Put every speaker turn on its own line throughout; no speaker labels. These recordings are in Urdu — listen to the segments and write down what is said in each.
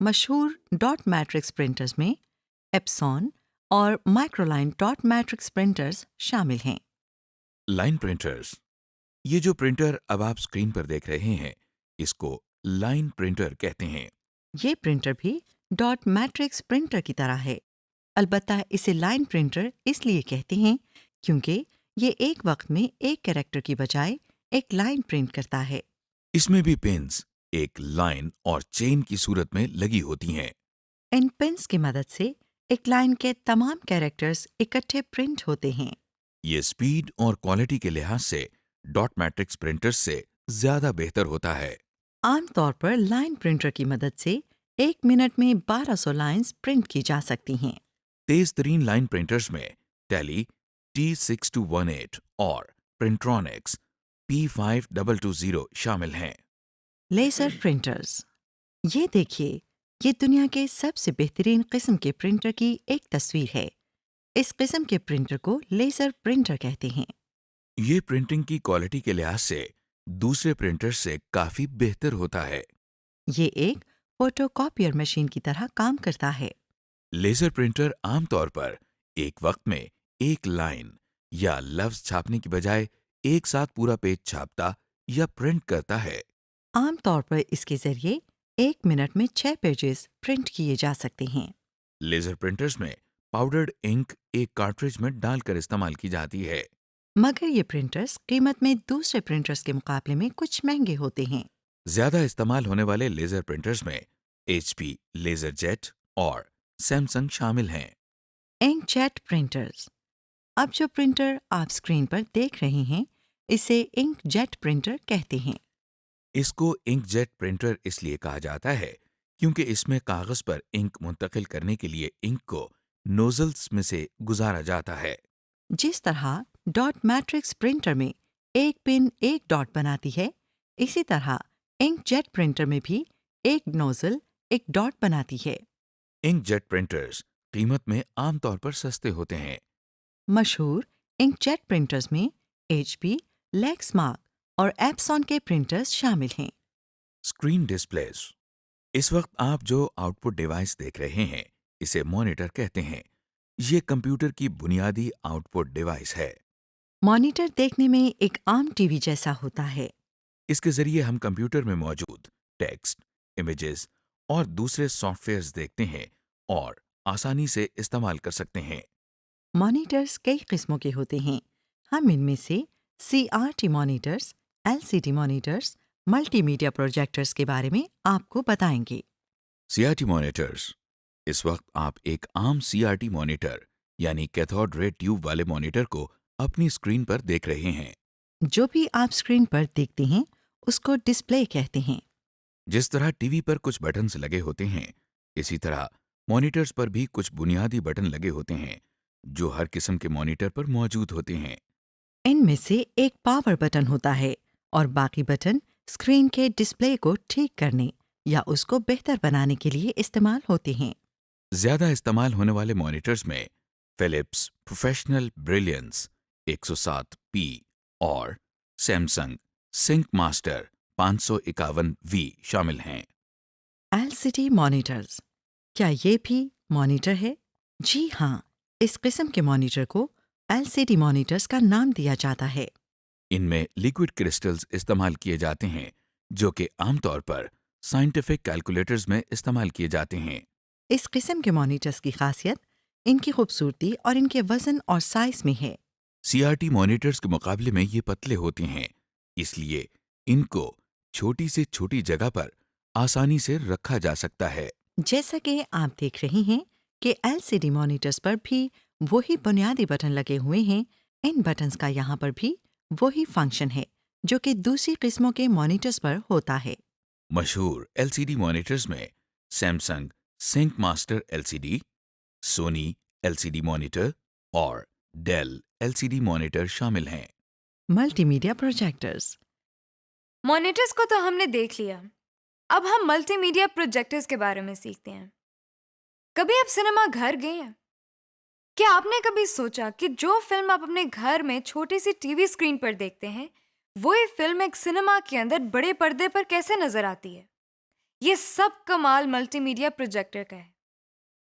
مشہور ڈاٹ میٹرکس پرنٹرز میں ایپسون اور مائکرولائن ڈاٹ میٹرکس پرنٹرز شامل ہیں۔
لائن پرنٹرز، یہ جو پرنٹر اب آپ اسکرین پر دیکھ رہے ہیں اس کو لائن پرنٹر کہتے ہیں۔
یہ پرنٹر بھی ڈاٹ میٹرکس پرنٹر کی طرح ہے، البتہ اسے لائن پرنٹر اس لیے کہتے ہیں کیونکہ یہ ایک وقت میں ایک کیریکٹر کی بجائے ایک لائن پرنٹ کرتا ہے۔
اس میں بھی پنز ایک لائن اور چین کی صورت میں لگی ہوتی ہیں۔
ان پنس کی مدد سے ایک لائن کے تمام کیریکٹرز اکٹھے پرنٹ ہوتے ہیں۔
یہ سپیڈ اور کوالٹی کے لحاظ سے ڈاٹ میٹرکس پرنٹر سے زیادہ بہتر ہوتا ہے۔
عام طور پر لائن پرنٹر کی مدد سے ایک منٹ میں 1200 لائنز پرنٹ کی جا سکتی ہیں۔
تیز ترین لائن پرنٹرز میں ٹیلی T6218 اور پرنٹرونکس P5220 شامل ہیں۔
لیزر پرنٹرز، یہ دیکھیے، یہ دنیا کے سب سے بہترین قسم کے پرنٹر کی ایک تصویر ہے۔ اس قسم کے پرنٹر کو لیزر پرنٹر کہتے ہیں۔
یہ پرنٹنگ کی کوالٹی کے لحاظ سے دوسرے پرنٹر سے کافی بہتر ہوتا ہے۔
یہ ایک فوٹو کاپیئر مشین کی طرح کام کرتا ہے۔
لیزر پرنٹر عام طور پر ایک وقت میں ایک لائن یا لفظ چھاپنے کی بجائے ایک ساتھ پورا پیج چھاپتا یا پرنٹ کرتا ہے۔
عام طور پر اس کے ذریعے ایک منٹ میں 6 پیجز پرنٹ کیے جا سکتے ہیں۔
لیزر پرنٹرز میں پاؤڈرڈ انک ایک کارٹریج میں ڈال کر استعمال کی جاتی ہے۔
مگر یہ پرنٹرز قیمت میں دوسرے پرنٹرز کے مقابلے میں کچھ مہنگے ہوتے ہیں۔
زیادہ استعمال ہونے والے لیزر پرنٹرز میں HP لیزر جیٹ اور سیمسنگ شامل ہیں۔
انک جیٹ پرنٹرز، اب جو پرنٹر آپ اسکرین پر دیکھ رہے ہیں اسے انک جیٹ پرنٹر کہتے ہیں۔
اس کو انک جیٹ پرنٹر اس لیے کہا جاتا ہے کیونکہ اس میں کاغذ پر انک منتقل کرنے کے لیے انک کو نوزلز میں سے گزارا جاتا ہے۔
جس طرح ڈاٹ میٹرکس پرنٹر میں ایک پن ایک ڈاٹ بناتی ہے، اسی طرح انک جیٹ پرنٹر میں بھی ایک نوزل ایک ڈاٹ بناتی ہے۔
انک جیٹ پرنٹرز قیمت میں عام طور پر سستے ہوتے ہیں۔
مشہور انک جیٹ پرنٹرز میں HP، لیکسمارک اور ایپسون کے پرنٹرز شامل ہیں۔
اسکرین ڈسپلیز، اس وقت آپ جو آؤٹ پٹ ڈیوائس دیکھ رہے ہیں اسے مانیٹر کہتے ہیں۔ یہ کمپیوٹر کی بنیادی آؤٹ پٹ ڈیوائس ہے۔
مانیٹر دیکھنے میں ایک عام ٹی وی جیسا ہوتا ہے۔
اس کے ذریعے ہم کمپیوٹر میں موجود ٹیکسٹ، امیجز اور دوسرے سافٹ ویئرز دیکھتے ہیں اور آسانی سے استعمال کر سکتے ہیں۔
مانیٹرز کئی قسموں کے ہوتے ہیں۔ ہم ان میں سے CRT monitors, LCD monitors, multi media projectors کے بارے میں آپ کو بتائیں گے۔
CRT مانیٹرز، اس وقت آپ ایک عام CRT مانیٹر یعنی کیتھوڈ رے ٹیوب والے مانیٹر کو اپنی اسکرین پر دیکھ رہے ہیں۔
جو بھی آپ اسکرین پر دیکھتے ہیں اس کو ڈسپلے کہتے ہیں۔
جس طرح ٹی وی پر کچھ بٹنز لگے ہوتے ہیں اسی طرح مانیٹرز پر بھی کچھ بنیادی بٹن لگے ہوتے ہیں جو ہر قسم کے مانیٹر پر موجود ہوتے ہیں۔
ان میں سے ایک پاور بٹن ہوتا ہے اور باقی بٹن اسکرین کے ڈسپلے کو ٹھیک کرنے یا اس کو بہتر بنانے کے لیے استعمال ہوتے ہیں۔
زیادہ استعمال ہونے والے مانیٹرز میں فلپس پروفیشنل بریلینس 107P اور سیمسنگ سنک ماسٹر 551V شامل ہیں۔
LCD مانیٹرز، کیا یہ بھی مانیٹر ہے؟ جی ہاں، اس قسم کے مانیٹر کو LCD مانیٹرز کا نام دیا جاتا ہے۔
ان میں لیکوڈ کرسٹلز استعمال کیے جاتے ہیں جو کہ عام طور پر سائنٹیفک کیلکولیٹرز میں استعمال کیے جاتے ہیں۔
اس قسم کے مانیٹرز کی خاصیت ان کی خوبصورتی اور ان کے وزن اور سائز میں ہے۔
CRT مانیٹرز کے مقابلے میں یہ پتلے ہوتے ہیں، اس لیے ان کو چھوٹی سے چھوٹی جگہ پر آسانی سے رکھا جا سکتا ہے۔
جیسا کہ آپ دیکھ رہے ہیں کہ LCD مانیٹرز پر بھی وہی بنیادی بٹن لگے ہوئے ہیں، ان بٹنز کا یہاں پر بھی وہی فنکشن ہے جو کہ دوسری قسموں کے مانیٹرز پر ہوتا ہے۔
مشہور LCD مانیٹرز میں سیمسنگ سنک ماسٹر LCD، سونی LCD مانیٹر اور ڈیل LCD مانیٹر شامل ہیں۔
ملٹی میڈیا پروجیکٹرز،
مانیٹرز کو تو ہم نے دیکھ لیا، اب ہم ملٹی میڈیا پروجیکٹرز کے بارے میں سیکھتے ہیں۔ کبھی آپ سنیما گھر گئے ہیں؟ کیا آپ نے کبھی سوچا کہ جو فلم آپ اپنے گھر میں چھوٹی سی ٹی وی اسکرین پر دیکھتے ہیں وہی فلم ایک سنیما کے اندر بڑے پردے پر کیسے نظر آتی ہے؟ یہ سب کمال ملٹی میڈیا پروجیکٹر کا ہے۔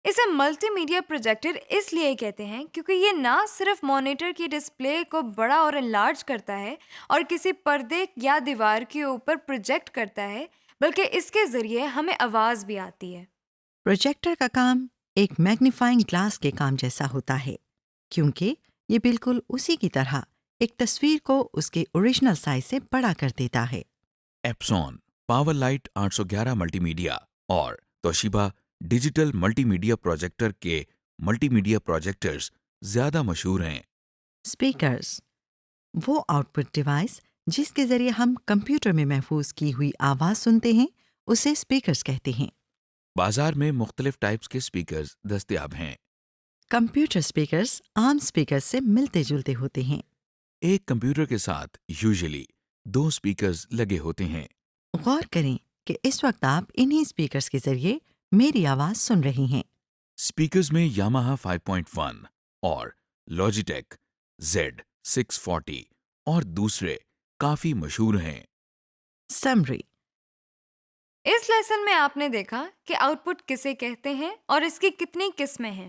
اسے ملٹی میڈیا پروجیکٹر اس لیے کہتے ہیں کیونکہ یہ نہ صرف مانیٹر کی ڈسپلے کو بڑا اور انلارج کرتا ہے اور کسی پردے یا دیوار کے اوپر پروجیکٹ کرتا ہے، بلکہ اس کے ذریعے ہمیں آواز بھی آتی ہے۔
پروجیکٹر کا کام ایک میگنیفائنگ گلاس کے کام جیسا ہوتا ہے، کیونکہ یہ بالکل اسی کی طرح ایک تصویر کو اس کے اوریجنل سائز سے بڑا کر دیتا ہے۔
ایپسون، پاور لائٹ 811 ملٹی میڈیا اور توشیبا ڈیجیٹل ملٹی میڈیا پروجیکٹر کے ملٹی میڈیا پروجیکٹرز زیادہ مشہور ہیں۔
اسپیکرز، وہ آؤٹ پٹ ڈیوائس جس کے ذریعے ہم کمپیوٹر میں محفوظ کی ہوئی آواز سنتے ہیں، اسے اسپیکرز کہتے ہیں۔
بازار میں مختلف ٹائپس کے اسپیکرز دستیاب ہیں۔
کمپیوٹر اسپیکرز عام اسپیکرز سے ملتے جلتے ہوتے ہیں۔
ایک کمپیوٹر کے ساتھ یوزلی 2 اسپیکرز لگے ہوتے ہیں۔
غور کریں کہ اس وقت آپ انہی اسپیکرز کے ذریعے میری آواز سن رہی ہیں۔
اسپیکرز میں یاماہا 5.1 اور لاجیٹیک Z640 اور دوسرے کافی مشہور ہیں۔
سمری،
اس لیسن میں آپ نے دیکھا کہ آؤٹ پٹ کسے کہتے ہیں اور اس کی کتنی قسمیں ہیں۔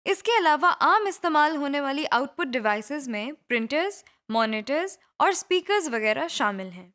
اس کے علاوہ عام استعمال ہونے والی آؤٹ پٹ ڈیوائسز میں پرنٹرز، مانیٹرز اور اسپیکرز وغیرہ شامل ہیں۔